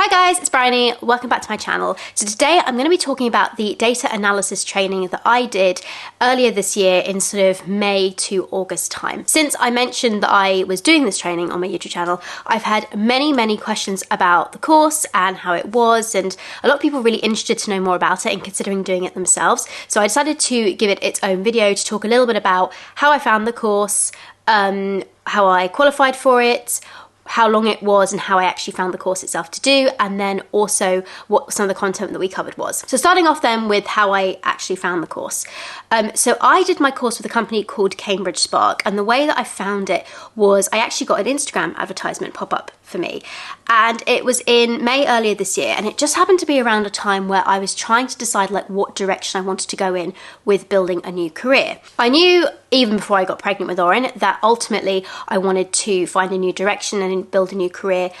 Hi guys, it's Bryony. Welcome back to my channel. So today I'm going to be talking about the data analysis training that I did earlier this year in sort of May to August time. Since I mentioned that I was doing this training on my YouTube channel, I've had many questions about the course and how it was, and a lot of people really interested to know more about it and considering doing it themselves. So I decided to give it its own video to talk a little bit about how I found the course, how I qualified for it, how long it was and how I actually found the course itself to do, and then also what some of the content that we covered was. So starting off then with how I actually found the course. So I did my course with a company called Cambridge Spark, and the way that I found it was I actually got an Instagram advertisement pop up for me, and it was in May earlier this year, and it just happened to be around a time where I was trying to decide like what direction I wanted to go in with building a new career. I knew even before I got pregnant with Oren that ultimately I wanted to find a new direction and build a new career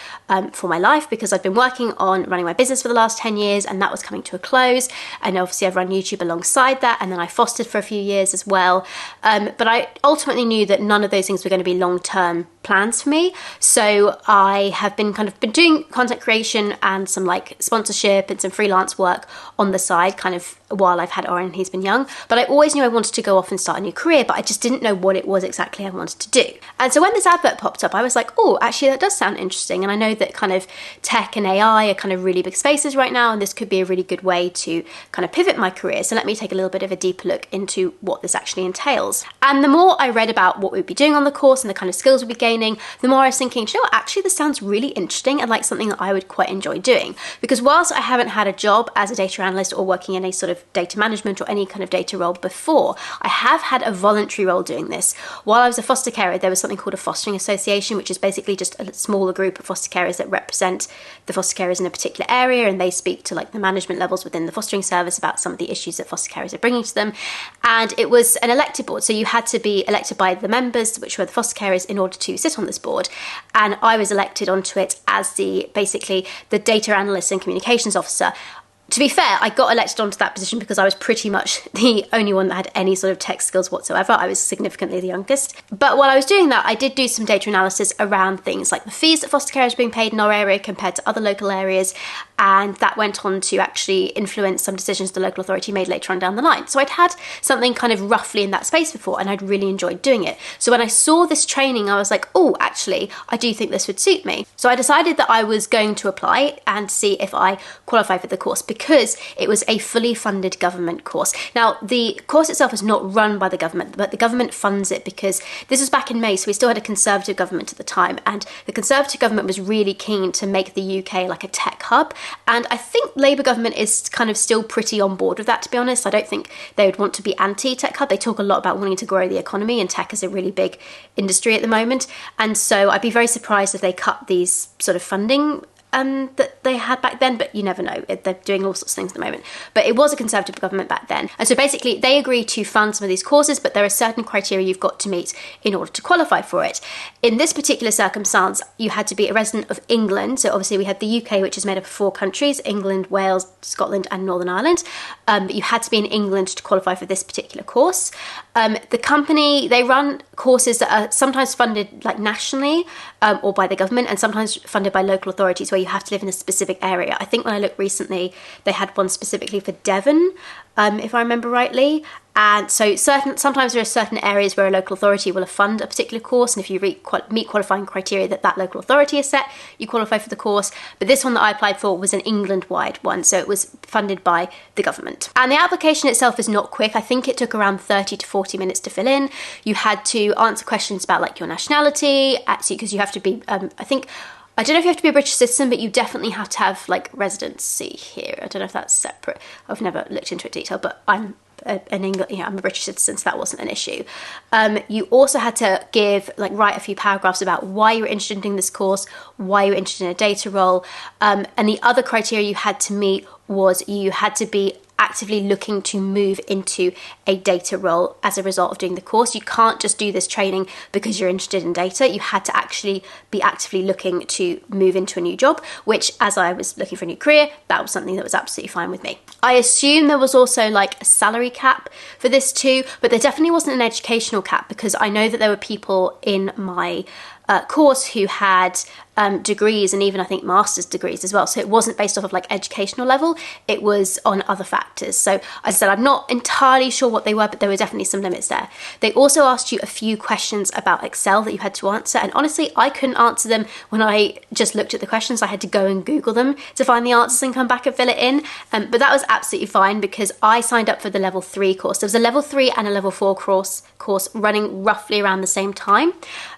for my life, because I've been working on running my business for the last 10 years and that was coming to a close, and obviously I've run YouTube alongside that, and then I fostered for a few years as well, but I ultimately knew that none of those things were going to be long-term plans for me. So I have been doing content creation and some like sponsorship and some freelance work on the side kind of while I've had Oren and he's been young, but I always knew I wanted to go off and start a new career, but I just didn't know what it was exactly I wanted to do. And so when this advert popped up, I was like, oh, actually that does sound interesting, and I know that kind of tech and AI are kind of really big spaces right now, and this could be a really good way to kind of pivot my career, so let me take a little bit of a deeper look into what this actually entails. And the more I read about what we'd be doing on the course and the kind of skills we'd be gaining, the more I was thinking, do you know what, actually this sounds really interesting and like something that I would quite enjoy doing, because whilst I haven't had a job as a data analyst or working in a sort of data management or any kind of data role before, I have had a voluntary role doing this. While I was a foster carer, there was something called a fostering association, which is basically just a smaller group of foster carers that represent the foster carers in a particular area, and they speak to like the management levels within the fostering service about some of the issues that foster carers are bringing to them. And it was an elected board, so you had to be elected by the members, which were the foster carers, in order to sit on this board. And I was elected onto it as basically the data analyst and communications officer. To be fair, I got elected onto that position because I was pretty much the only one that had any sort of tech skills whatsoever. I was significantly the youngest. But while I was doing that, I did do some data analysis around things like the fees that foster carers are being paid in our area compared to other local areas, and that went on to actually influence some decisions the local authority made later on down the line. So I'd had something kind of roughly in that space before, and I'd really enjoyed doing it. So when I saw this training, I was like, oh, actually, I do think this would suit me. So I decided that I was going to apply and see if I qualify for the course, because it was a fully funded government course. Now, the course itself is not run by the government, but the government funds it, because this was back in May, so we still had a Conservative government at the time, and the Conservative government was really keen to make the UK like a tech hub, and I think Labour government is kind of still pretty on board with that, to be honest. I don't think they would want to be anti-tech hub. They talk a lot about wanting to grow the economy, and tech is a really big industry at the moment, and so I'd be very surprised if they cut these sort of funding that they had back then, but you never know. They're doing all sorts of things at the moment. But it was a Conservative government back then. And so basically they agreed to fund some of these courses, but there are certain criteria you've got to meet in order to qualify for it. In this particular circumstance, you had to be a resident of England. So obviously we had the UK, which is made up of 4 countries, England, Wales, Scotland and Northern Ireland. But you had to be in England to qualify for this particular course. The company, they run courses that are sometimes funded like nationally or by the government, and sometimes funded by local authorities where you have to live in a specific area. I think when I looked recently, they had one specifically for Devon, if I remember rightly. And so sometimes there are certain areas where a local authority will fund a particular course, and if you meet qualifying criteria that local authority has set, you qualify for the course. But this one that I applied for was an England-wide one, so it was funded by the government. And the application itself is not quick. I think it took around 30 to 40 minutes to fill in. You had to answer questions about like your nationality, actually, because you have to be, I don't know if you have to be a British citizen, but you definitely have to have like residency here. I don't know if that's separate. I've never looked into it in detail, but I'm I'm a British citizen, so that wasn't an issue. You also had to write a few paragraphs about why you were interested in this course, why you were interested in a data role, and the other criteria you had to meet was you had to be actively looking to move into a data role as a result of doing the course. You can't just do this training because you're interested in data. You had to actually be actively looking to move into a new job, which, as I was looking for a new career, that was something that was absolutely fine with me. I assume there was also like a salary cap for this too, but there definitely wasn't an educational cap, because I know that there were people in my course who had degrees and even I think master's degrees as well. So it wasn't based off of like educational level, it was on other factors. So as I said, I'm not entirely sure what they were, but there were definitely some limits there. They also asked you a few questions about Excel that you had to answer, and honestly I couldn't answer them when I just looked at the questions. I had to go and Google them to find the answers and come back and fill it in, but that was absolutely fine because I signed up for the level 3 course. There was a level 3 and a level 4 course running roughly around the same time.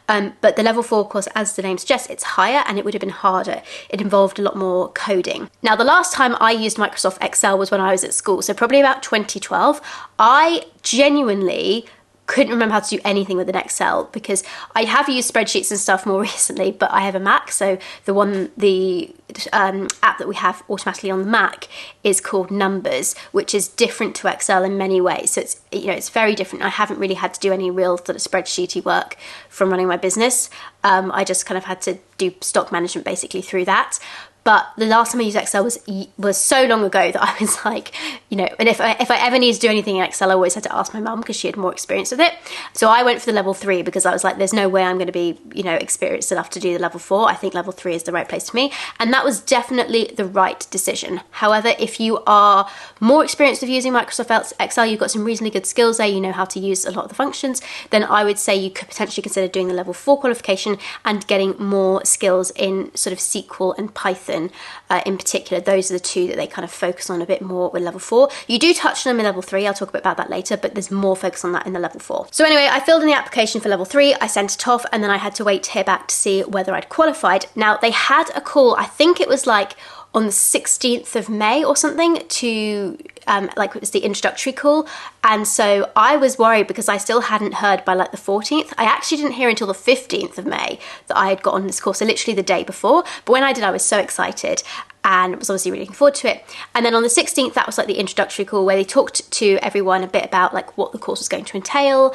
But the level 4 course, as the name suggests, it's higher and it would have been harder. It involved a lot more coding. Now, the last time I used Microsoft Excel was when I was at school, so probably about 2012. I genuinely couldn't remember how to do anything with an Excel because I have used spreadsheets and stuff more recently, but I have a Mac, so the app that we have automatically on the Mac is called Numbers, which is different to Excel in many ways. So it's very different. I haven't really had to do any real sort of spreadsheety work from running my business. I just kind of had to do stock management basically through that. But the last time I used Excel was so long ago that I was like, and if I ever need to do anything in Excel, I always had to ask my mum because she had more experience with it. So I went for the level 3 because I was like, there's no way I'm going to be, experienced enough to do the level 4. I think level 3 is the right place for me. And that was definitely the right decision. However, if you are more experienced with using Microsoft Excel, you've got some reasonably good skills there, you know how to use a lot of the functions, then I would say you could potentially consider doing the level 4 qualification and getting more skills in sort of SQL and Python. In particular, those are the two that they kind of focus on a bit more with level 4. You do touch on them in level 3, I'll talk a bit about that later, but there's more focus on that in the level 4. So anyway, I filled in the application for level 3, I sent it off, and then I had to wait to hear back to see whether I'd qualified. Now, they had a call, I think it was like on the 16th of May or something, to it was the introductory call, and so I was worried because I still hadn't heard by like the 14th. I actually didn't hear until the 15th of May that I had got on this course, so literally the day before. But when I did, I was so excited and was obviously really looking forward to it. And then on the 16th, that was like the introductory call where they talked to everyone a bit about like what the course was going to entail,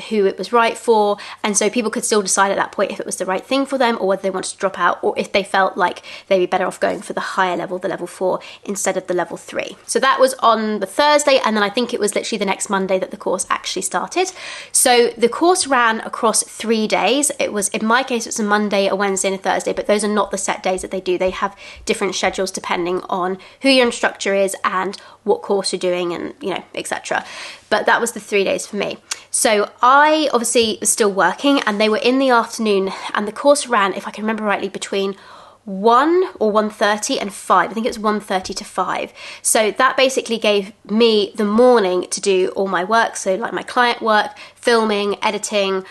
who it was right for, and so people could still decide at that point if it was the right thing for them or whether they wanted to drop out, or if they felt like they'd be better off going for the higher level, the level 4, instead of the level 3. So that was on the Thursday, and then I think it was literally the next Monday that the course actually started. So the course ran across 3 days. It was, in my case, it was a Monday, a Wednesday, and a Thursday, but those are not the set days that they do. They have different schedules depending on who your instructor is and what course you're doing, and etc. But that was the 3 days for me. So I obviously was still working, and they were in the afternoon, and the course ran, if I can remember rightly, between 1 or 1:30 and 5. I think it was 1:30 to 5. So that basically gave me the morning to do all my work, so like my client work, filming, editing,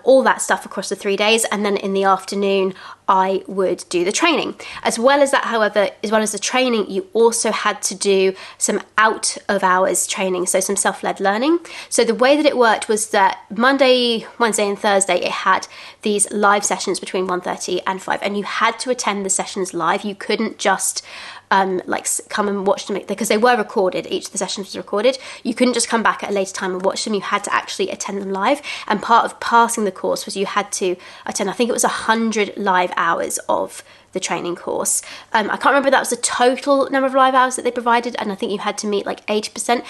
all that stuff across the 3 days, and then in the afternoon I would do the training. As well as that, however, as well as the training, you also had to do some out of hours training, so some self-led learning. So the way that it worked was that Monday, Wednesday and Thursday, it had these live sessions between 1:30 and 5, and you had to attend the sessions live. You couldn't just come and watch them because they were recorded. Each of the sessions was recorded. You couldn't just come back at a later time and watch them. You had to actually attend them live, and part of passing the course was you had to attend, I think it was 100 live hours of the training course. I can't remember if that was the total number of live hours that they provided, and I think you had to meet like 80%.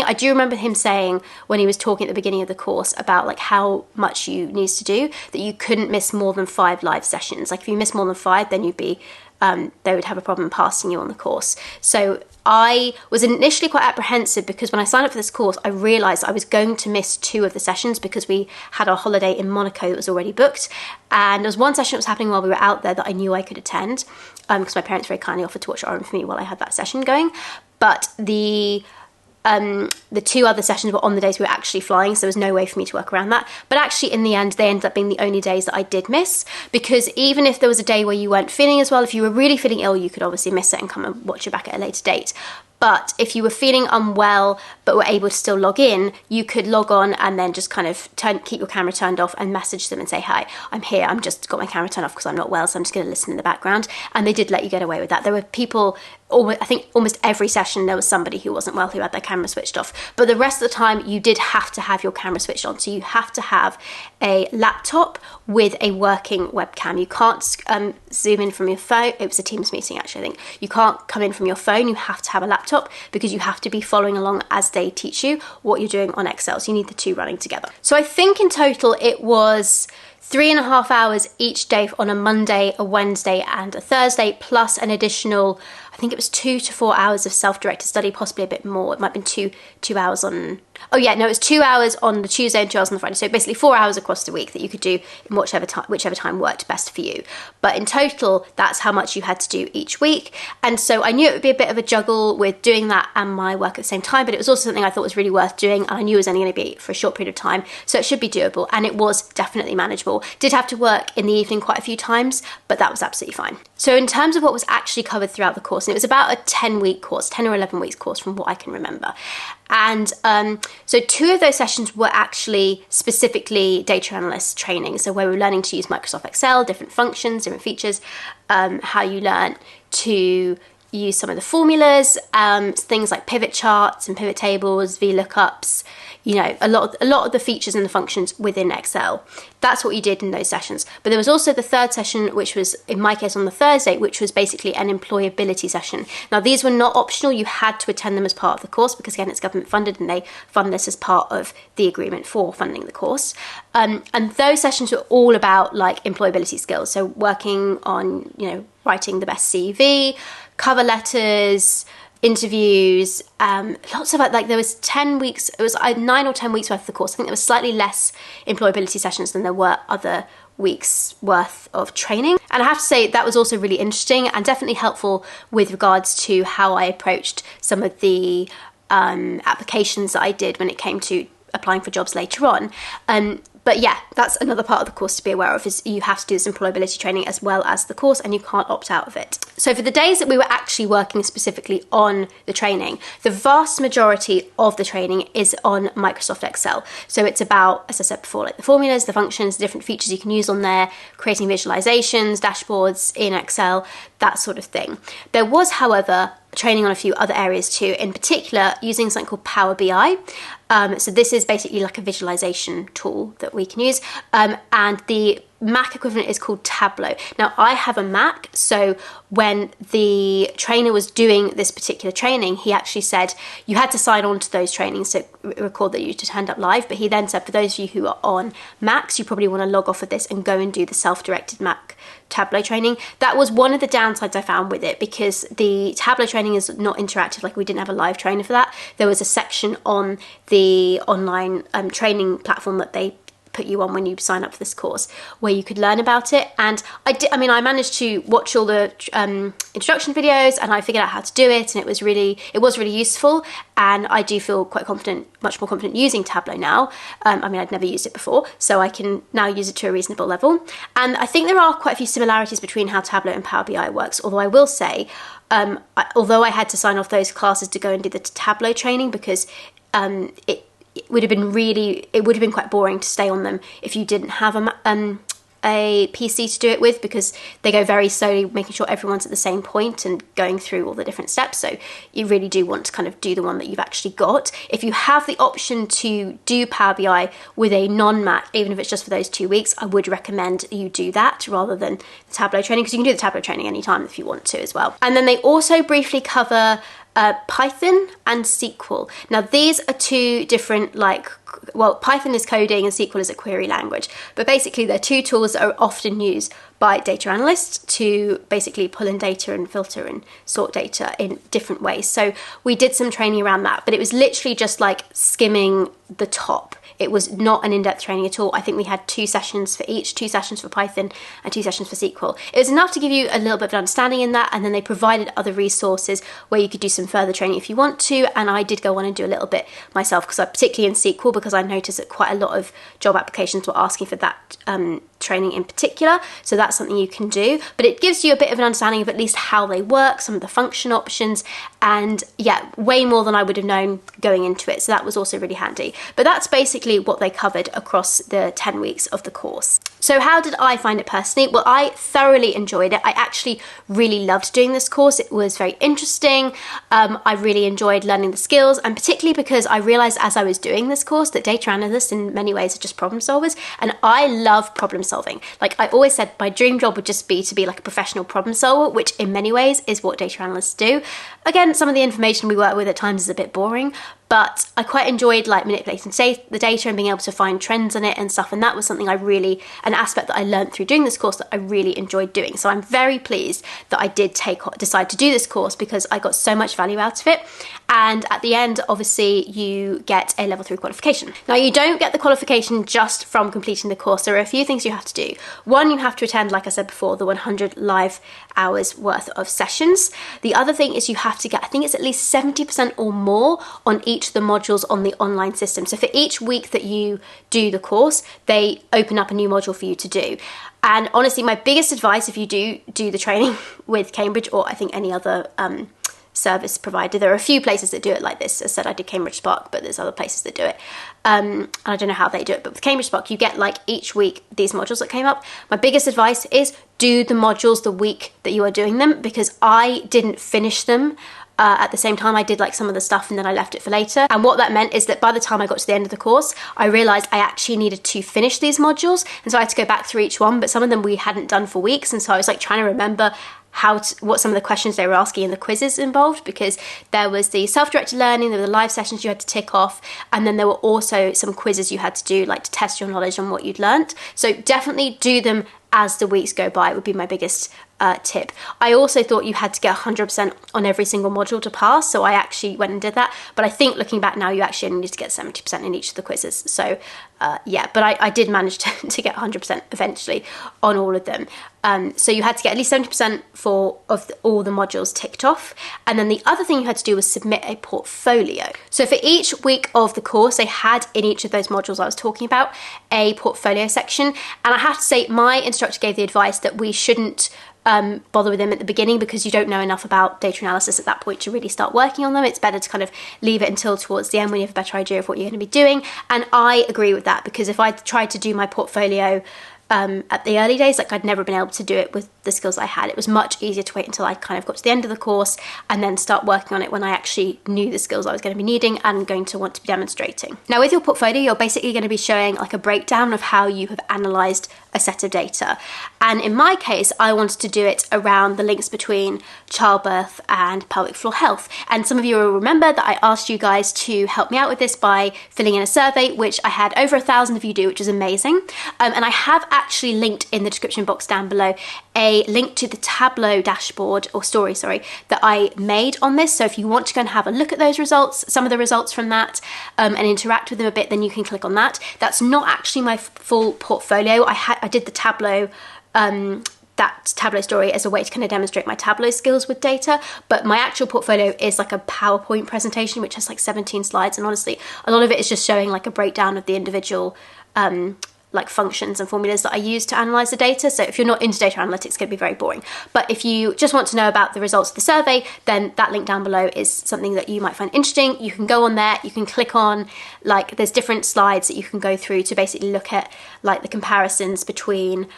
I do remember him saying when he was talking at the beginning of the course about like how much you needed to do, that you couldn't miss more than 5 live sessions. Like if you miss more than 5, then you'd be they would have a problem passing you on the course. So I was initially quite apprehensive because when I signed up for this course, I realised I was going to miss 2 of the sessions because we had our holiday in Monaco that was already booked. And there was one session that was happening while we were out there that I knew I could attend because my parents very kindly offered to watch Oren for me while I had that session going. But the 2 other sessions were on the days we were actually flying, so there was no way for me to work around that. But actually, in the end, they ended up being the only days that I did miss, because even if there was a day where you weren't feeling as well, if you were really feeling ill, you could obviously miss it and come and watch it back at a later date. But if you were feeling unwell but were able to still log in, you could log on and then just kind of keep your camera turned off and message them and say, hi, I'm here, I'm just got my camera turned off because I'm not well, so I'm just going to listen in the background. And they did let you get away with that. There were people, I think almost every session there was somebody who wasn't well who had their camera switched off. But the rest of the time you did have to have your camera switched on. So you have to have a laptop with a working webcam. You can't zoom in from your phone. It was a Teams meeting actually, I think. You can't come in from your phone. You have to have a laptop because you have to be following along as they teach you what you're doing on Excel. So you need the 2 running together. So I think in total it was 3.5 hours each day on a Monday, a Wednesday and a Thursday, plus an additional, I think it was 2 to 4 hours of self-directed study, possibly a bit more. It might have been two hours on, oh yeah, no, it was 2 hours on the Tuesday and 2 hours on the Friday. So basically 4 hours across the week that you could do in whichever time worked best for you. But in total, that's how much you had to do each week. And so I knew it would be a bit of a juggle with doing that and my work at the same time, but it was also something I thought was really worth doing. And I knew it was only going to be for a short period of time. So it should be doable. And it was definitely manageable. Did have to work in the evening quite a few times, but that was absolutely fine. So in terms of what was actually covered throughout the course, and it was about a 10-week course, 10 or 11 weeks course from what I can remember. And so 2 of those sessions were actually specifically data analyst training. So where we were learning to use Microsoft Excel, different functions, different features, how you learn to use some of the formulas, things like pivot charts and pivot tables, VLOOKUPs, you know, a lot of the features and the functions within Excel. That's what you did in those sessions. But there was also the third session, which was, in my case, on the Thursday, which was basically an employability session. Now, these were not optional. You had to attend them as part of the course because, again, it's government funded and they fund this as part of the agreement for funding the course. And those sessions were all about, like, employability skills. So working on, you know, writing the best CV, cover letters, interviews, lots of like there was 10 weeks, it was 9 or 10 weeks worth of the course. I think there was slightly less employability sessions than there were other weeks worth of training. And I have to say that was also really interesting and definitely helpful with regards to how I approached some of the applications that I did when it came to applying for jobs later on. But yeah, that's another part of the course to be aware of, is you have to do this employability training as well as the course and you can't opt out of it. So for the days that we were actually working specifically on the training, the vast majority of the training is on Microsoft Excel. So it's about, as I said before, like the formulas, the functions, the different features you can use on there, creating visualizations, dashboards in Excel, that sort of thing. There was, however, training on a few other areas too, in particular using something called Power BI. So this is basically like a visualization tool that we can use, and the Mac equivalent is called Tableau. Now I have a Mac, so when the trainer was doing this particular training, he actually said you had to sign on to those trainings to record that you just turned up live, but he then said for those of you who are on Macs, you probably want to log off of this and go and do the self-directed Mac Tableau training. That was one of the downsides I found with it, because the Tableau training is not interactive. Like, we didn't have a live trainer for that. There was a section on the online training platform that they put you on when you sign up for this course where you could learn about it. And I managed to watch all the introduction videos and I figured out how to do it, and it was really useful, and I do feel quite confident, much more confident using Tableau now. I'd never used it before, so I can now use it to a reasonable level. And I think there are quite a few similarities between how Tableau and Power BI works, although I will say, although I had to sign off those classes to go and do the Tableau training, because it would have been quite boring to stay on them if you didn't have a PC to do it with, because they go very slowly, making sure everyone's at the same point and going through all the different steps. So you really do want to kind of do the one that you've actually got. If you have the option to do Power BI with a non-Mac, even if it's just for those 2 weeks, I would recommend you do that rather than the Tableau training, because you can do the Tableau training anytime if you want to as well. And then they also briefly cover Python and SQL. Now these are two different, Python is coding and SQL is a query language, but basically they're two tools that are often used by data analysts to basically pull in data and filter and sort data in different ways. So we did some training around that, but it was literally just like skimming the top. It was not an in-depth training at all. I think we had 2 sessions for each, 2 sessions for Python and 2 sessions for SQL. It was enough to give you a little bit of an understanding in that, and then they provided other resources where you could do some further training if you want to, and I did go on and do a little bit myself, because particularly in SQL, because I noticed that quite a lot of job applications were asking for that training in particular, so that's something you can do. But it gives you a bit of an understanding of at least how they work, some of the function options, and yeah, way more than I would have known going into it, so that was also really handy. But that's basically what they covered across the 10 weeks of the course. So how did I find it personally? Well, I thoroughly enjoyed it. I actually really loved doing this course. It was very interesting. I really enjoyed learning the skills, and particularly because I realized as I was doing this course that data analysts in many ways are just problem solvers, and I love problem solving. Like I always said, my dream job would just be to be like a professional problem solver, which in many ways is what data analysts do. Again, some of the information we work with at times is a bit boring, but I quite enjoyed like manipulating the data and being able to find trends in it and stuff, and that was something an aspect that I learned through doing this course that I really enjoyed doing. So I'm very pleased that I did decide to do this course, because I got so much value out of it. And at the end, obviously, you get a level 3 qualification. Now, you don't get the qualification just from completing the course. There are a few things you have to do. One, you have to attend, like I said before, the 100 live hours worth of sessions. The other thing is you have to get, I think it's at least 70% or more on each of the modules on the online system. So for each week that you do the course, they open up a new module for you to do. And honestly, my biggest advice, if you do the training with Cambridge, or I think any other service provider, there are a few places that do it like this. As I said, I did Cambridge Spark, but there's other places that do it. And I don't know how they do it, but with Cambridge Spark, you get like each week these modules that came up. My biggest advice is do the modules the week that you are doing them, because I didn't finish them at the same time. I did like some of the stuff and then I left it for later. And what that meant is that by the time I got to the end of the course, I realized I actually needed to finish these modules. And so I had to go back through each one, but some of them we hadn't done for weeks. And so I was like trying to remember what some of the questions they were asking and the quizzes involved, because there was the self-directed learning, there were the live sessions you had to tick off, and then there were also some quizzes you had to do, like to test your knowledge on what you'd learnt. So definitely do them as the weeks go by, would be my biggest tip. I also thought you had to get 100% on every single module to pass, so I actually went and did that, but I think looking back now, you actually only need to get 70% in each of the quizzes. So yeah, but I did manage to get 100% eventually on all of them. So you had to get at least 70% of all the modules ticked off. And then the other thing you had to do was submit a portfolio. So for each week of the course, they had in each of those modules I was talking about a portfolio section. And I have to say, my instructor gave the advice that we shouldn't bother with them at the beginning, because you don't know enough about data analysis at that point to really start working on them. It's better to kind of leave it until towards the end when you have a better idea of what you're going to be doing. And I agree with that, because if I tried to do my portfolio at the early days, like I'd never been able to do it with the skills I had. It was much easier to wait until I kind of got to the end of the course and then start working on it when I actually knew the skills I was going to be needing and going to want to be demonstrating. Now with your portfolio, you're basically going to be showing like a breakdown of how you have analysed a set of data. And in my case, I wanted to do it around the links between childbirth and pelvic floor health. And some of you will remember that I asked you guys to help me out with this by filling in a survey, which I had over 1,000 of you do, which is amazing. And I have actually linked in the description box down below a link to the Tableau dashboard or story, that I made on this. So if you want to go and have a look at those results, some of the results from that, and interact with them a bit, then you can click on that. That's not actually my full portfolio. I did the Tableau that Tableau story as a way to kind of demonstrate my Tableau skills with data, but my actual portfolio is like a PowerPoint presentation which has like 17 slides, and honestly a lot of it is just showing like a breakdown of the individual like functions and formulas that I use to analyze the data. So if you're not into data analytics, it's going to be very boring. But if you just want to know about the results of the survey, then that link down below is something that you might find interesting. You can go on there, you can click on, like there's different slides that you can go through to basically look at like the comparisons between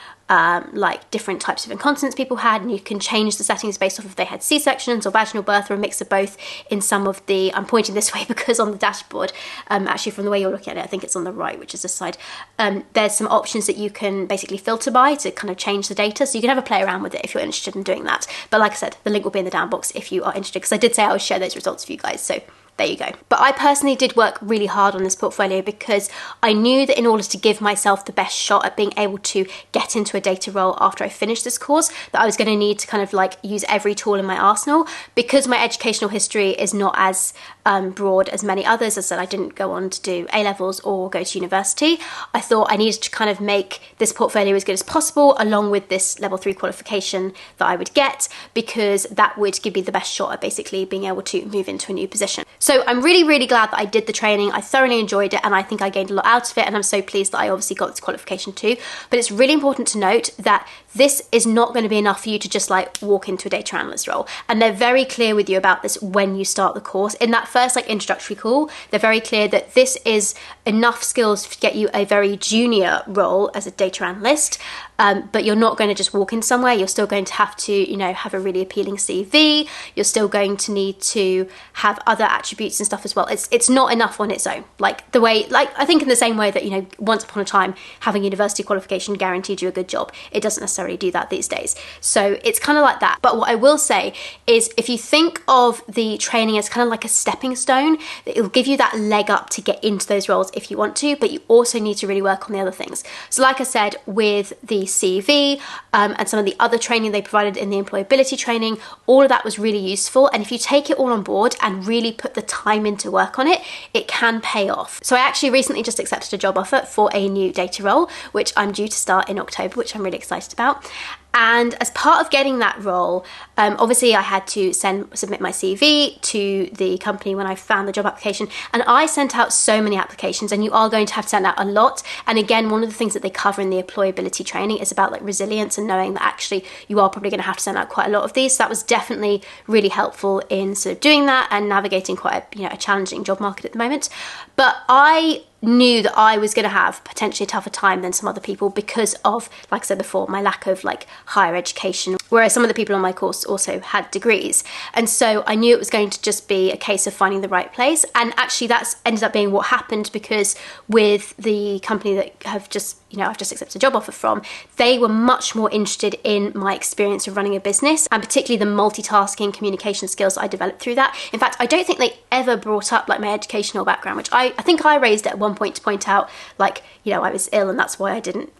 like different types of incontinence people had, and you can change the settings based off if they had C-sections or vaginal birth or a mix of both in some of the, I'm pointing this way because on the dashboard, actually from the way you're looking at it, I think it's on the right, which is this side, there's some options that you can basically filter by to kind of change the data, so you can have a play around with it if you're interested in doing that. But like I said, the link will be in the down box if you are interested, because I did say I would share those results with you guys, so there you go. But I personally did work really hard on this portfolio because I knew that in order to give myself the best shot at being able to get into a data role after I finished this course, that I was going to need to kind of like use every tool in my arsenal. Because my educational history is not as broad as many others, as I said, I didn't go on to do A-levels or go to university, I thought I needed to kind of make this portfolio as good as possible along with this level 3 qualification that I would get, because that would give me the best shot at basically being able to move into a new position. So I'm really, really glad that I did the training. I thoroughly enjoyed it and I think I gained a lot out of it, and I'm so pleased that I obviously got this qualification too. But it's really important to note that this is not going to be enough for you to just like walk into a data analyst role. And they're very clear with you about this when you start the course. In that first like introductory call, they're very clear that this is enough skills to get you a very junior role as a data analyst. But you're not going to just walk in somewhere. You're still going to have to, you know, have a really appealing CV. You're still going to need to have other attributes attributes and stuff as well. It's not enough on its own. Like I think in the same way that, you know, once upon a time having university qualification guaranteed you a good job, it doesn't necessarily do that these days. So it's kind of like that. But what I will say is, if you think of the training as kind of like a stepping stone, that it'll give you that leg up to get into those roles if you want to, but you also need to really work on the other things. So like I said, with the CV and some of the other training they provided in the employability training, all of that was really useful. And if you take it all on board and really put the time into work on it, it can pay off. So I actually recently just accepted a job offer for a new data role, which I'm due to start in October, which I'm really excited about. And as part of getting that role, obviously I had to submit my CV to the company when I found the job application, and I sent out so many applications, and you are going to have to send out a lot. And again, one of the things that they cover in the employability training is about like resilience and knowing that actually you are probably going to have to send out quite a lot of these. So that was definitely really helpful in sort of doing that and navigating quite a challenging job market at the moment. But I knew that I was going to have potentially a tougher time than some other people because of, like I said before, my lack of like higher education, whereas some of the people on my course also had degrees. And so I knew it was going to just be a case of finding the right place. And actually that's ended up being what happened, because with the company that I've just accepted a job offer from, they were much more interested in my experience of running a business, and particularly the multitasking communication skills I developed through that. In fact, I don't think they ever brought up like my educational background, which I think I raised at one point to point out, like, you know, I was ill and that's why I didn't,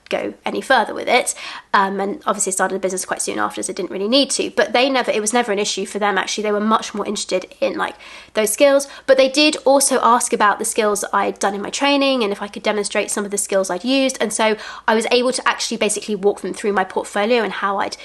go any further with it, and obviously started a business quite soon after, so didn't really need to, but it was never an issue for them. Actually, they were much more interested in like those skills, but they did also ask about the skills I'd done in my training and if I could demonstrate some of the skills I'd used. And so I was able to actually basically walk them through my portfolio and how I'd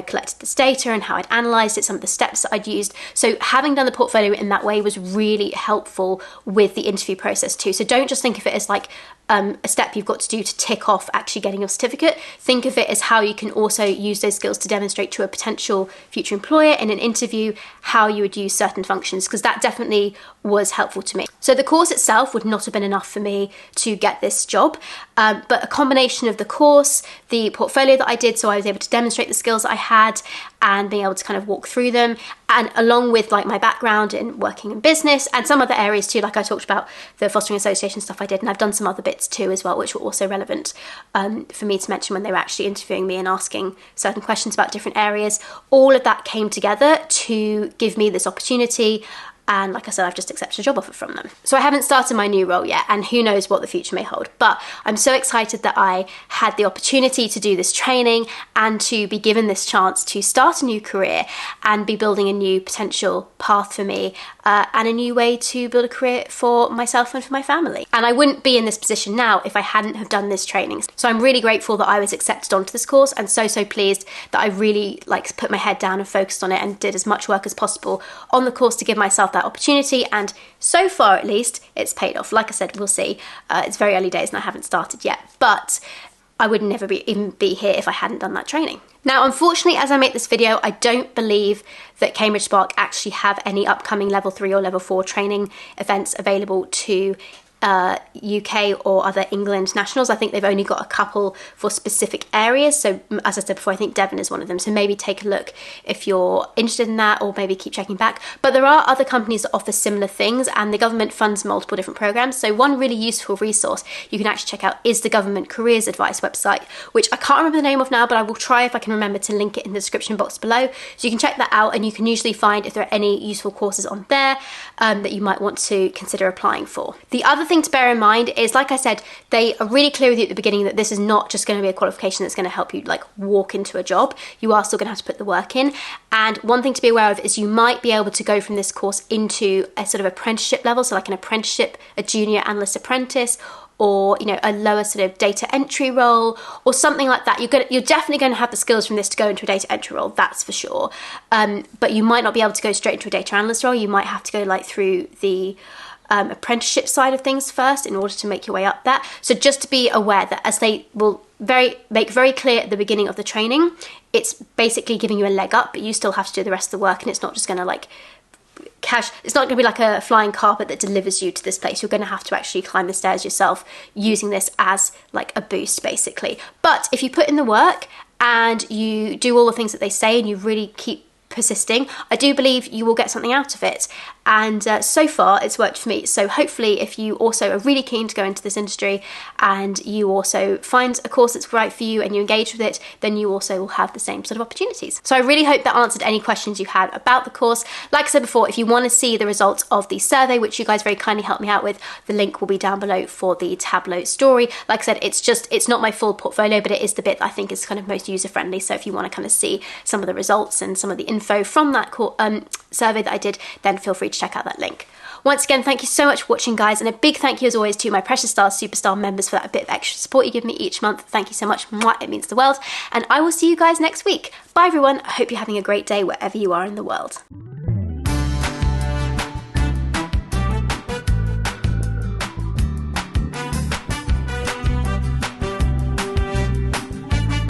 collected this data and how I'd analysed it, some of the steps that I'd used. So having done the portfolio in that way was really helpful with the interview process too. So don't just think of it as like a step you've got to do to tick off actually getting your certificate. Think of it as how you can also use those skills to demonstrate to a potential future employer in an interview how you would use certain functions, because that definitely was helpful to me. So the course itself would not have been enough for me to get this job, but a combination of the course, the portfolio that I did, so I was able to demonstrate the skills that I had and being able to kind of walk through them, and along with like my background in working in business and some other areas too, like I talked about the fostering association stuff I did, and I've done some other bits too as well, which were also relevant for me to mention when they were actually interviewing me and asking certain questions about different areas. All of that came together to give me this opportunity. And like I said, I've just accepted a job offer from them. So I haven't started my new role yet, and who knows what the future may hold. But I'm so excited that I had the opportunity to do this training and to be given this chance to start a new career and be building a new potential path for me and a new way to build a career for myself and for my family. And I wouldn't be in this position now if I hadn't have done this training. So I'm really grateful that I was accepted onto this course, and so pleased that I really put my head down and focused on it and did as much work as possible on the course to give myself that opportunity. And so far, at least, it's paid off. Like I said, we'll see. It's very early days and I haven't started yet, but I would never even be here if I hadn't done that training. Now, unfortunately, as I make this video, I don't believe that Cambridge Spark actually have any upcoming level 3 or level 4 training events available to UK or other England nationals. I think they've only got a couple for specific areas. So as I said before, I think Devon is one of them. So maybe take a look if you're interested in that, or maybe keep checking back. But there are other companies that offer similar things, and the government funds multiple different programs. So one really useful resource you can actually check out is the Government Careers Advice website, which I can't remember the name of now, but I will try if I can remember to link it in the description box below. So you can check that out, and you can usually find if there are any useful courses on there that you might want to consider applying for. The other thing to bear in mind is, like I said, they are really clear with you at the beginning that this is not just going to be a qualification that's going to help you walk into a job. You are still going to have to put the work in. And one thing to be aware of is you might be able to go from this course into a sort of apprenticeship level, so like an apprenticeship, a junior analyst apprentice, or a lower sort of data entry role or something like that. You're definitely going to have the skills from this to go into a data entry role, that's for sure. But you might not be able to go straight into a data analyst role. You might have to go through the apprenticeship side of things first in order to make your way up that. So just to be aware that, as they will make very clear at the beginning of the training, it's basically giving you a leg up, but you still have to do the rest of the work, and it's not just going to it's not going to be like a flying carpet that delivers you to this place. You're going to have to actually climb the stairs yourself, using this as a boost basically. But if you put in the work and you do all the things that they say and you really keep persisting, I do believe you will get something out of it. And so far it's worked for me. So hopefully if you also are really keen to go into this industry and you also find a course that's right for you and you engage with it, then you also will have the same sort of opportunities. So I really hope that answered any questions you had about the course. Like I said before, if you want to see the results of the survey, which you guys very kindly helped me out with, the link will be down below for the Tableau story. Like I said, it's not my full portfolio, but it is the bit that I think is kind of most user friendly. So if you want to kind of see some of the results and some of the info from that survey that I did, then feel free to check out that link. Once again, thank you so much for watching, guys, and a big thank you as always to my Precious Stars Superstar members for that bit of extra support you give me each month. Thank you so much. Mwah, it means the world. And I will see you guys next week. Bye everyone. I hope you're having a great day wherever you are in the world.